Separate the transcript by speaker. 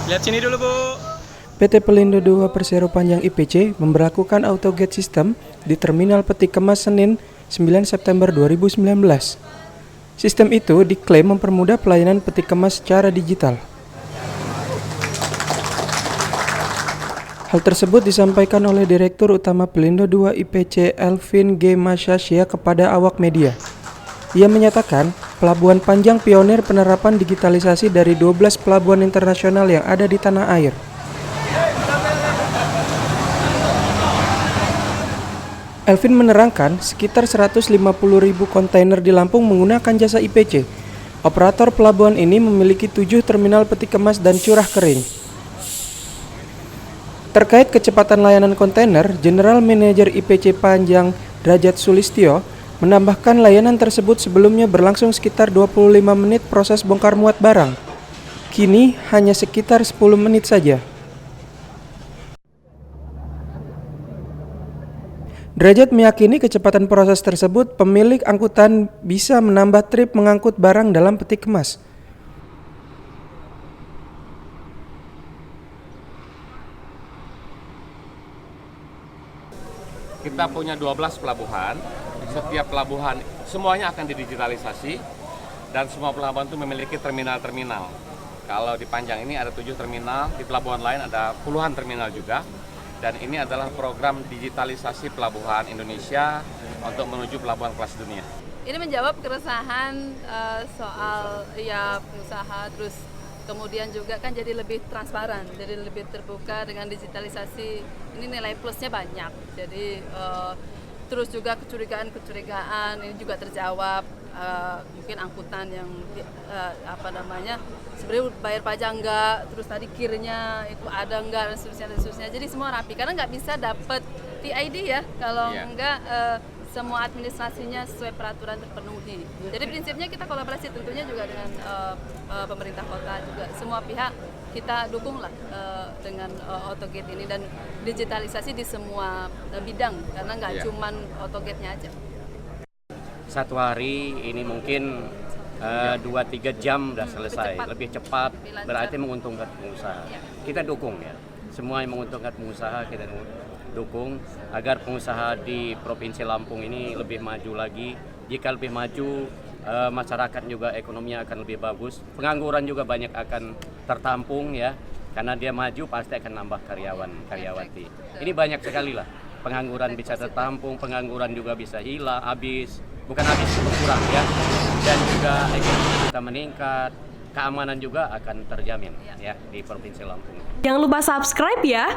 Speaker 1: Lihat sini dulu, Bu.
Speaker 2: PT Pelindo II Persero Panjang IPC memberlakukan autogate system di Terminal Peti Kemas Senin 9 September 2019. Sistem itu diklaim mempermudah pelayanan peti kemas secara digital. Hal tersebut disampaikan oleh Direktur Utama Pelindo II IPC Elvin G. Masyasya kepada awak media. Ia menyatakan, pelabuhan Panjang pionir penerapan digitalisasi dari 12 pelabuhan internasional yang ada di tanah air. Elvin menerangkan, sekitar 150.000 kontainer di Lampung menggunakan jasa IPC. Operator pelabuhan ini memiliki 7 terminal peti kemas dan curah kering. Terkait kecepatan layanan kontainer, General Manager IPC Panjang Drajat Sulistyo menambahkan layanan tersebut sebelumnya berlangsung sekitar 25 menit proses bongkar muat barang. Kini hanya sekitar 10 menit saja. Drajat meyakini kecepatan proses tersebut pemilik angkutan bisa menambah trip mengangkut barang dalam peti kemas.
Speaker 3: Kita punya 12 pelabuhan, setiap pelabuhan semuanya akan didigitalisasi dan semua pelabuhan itu memiliki terminal-terminal. Kalau di Panjang ini ada 7 terminal, di pelabuhan lain ada puluhan terminal juga. Dan ini adalah program digitalisasi pelabuhan Indonesia untuk menuju pelabuhan kelas dunia.
Speaker 4: Ini menjawab keresahan soal ya pengusaha, terus kemudian juga kan jadi lebih transparan, jadi lebih terbuka dengan digitalisasi. Ini nilai plusnya banyak. Jadi terus juga kecurigaan ini juga terjawab. Mungkin angkutan yang sebenarnya bayar pajak enggak, terus tadi kirnya itu ada enggak dan seterusnya. Jadi semua rapi karena nggak bisa dapat TID ya kalau enggak semua administrasinya sesuai peraturan terpenuhi. Jadi prinsipnya kita kolaborasi tentunya juga dengan pemerintah kota juga. Semua pihak kita dukunglah dengan autogate ini dan digitalisasi di semua bidang karena nggak cuman autogate-nya aja.
Speaker 5: Satu hari ini mungkin 2-3 jam udah selesai, lebih cepat, berarti menguntungkan pengusaha. Kita dukung ya, semua yang menguntungkan pengusaha kita dukung agar pengusaha di Provinsi Lampung ini lebih maju lagi. Jika lebih maju, masyarakat juga ekonominya akan lebih bagus, pengangguran juga banyak akan tertampung ya, karena dia maju pasti akan nambah karyawati. Ini banyak sekali lah, pengangguran bisa tertampung, pengangguran juga bisa hilang, bukan habis, berkurang ya, dan juga ekonomi kita meningkat, keamanan juga akan terjamin ya di Provinsi Lampung.
Speaker 6: Jangan lupa subscribe ya.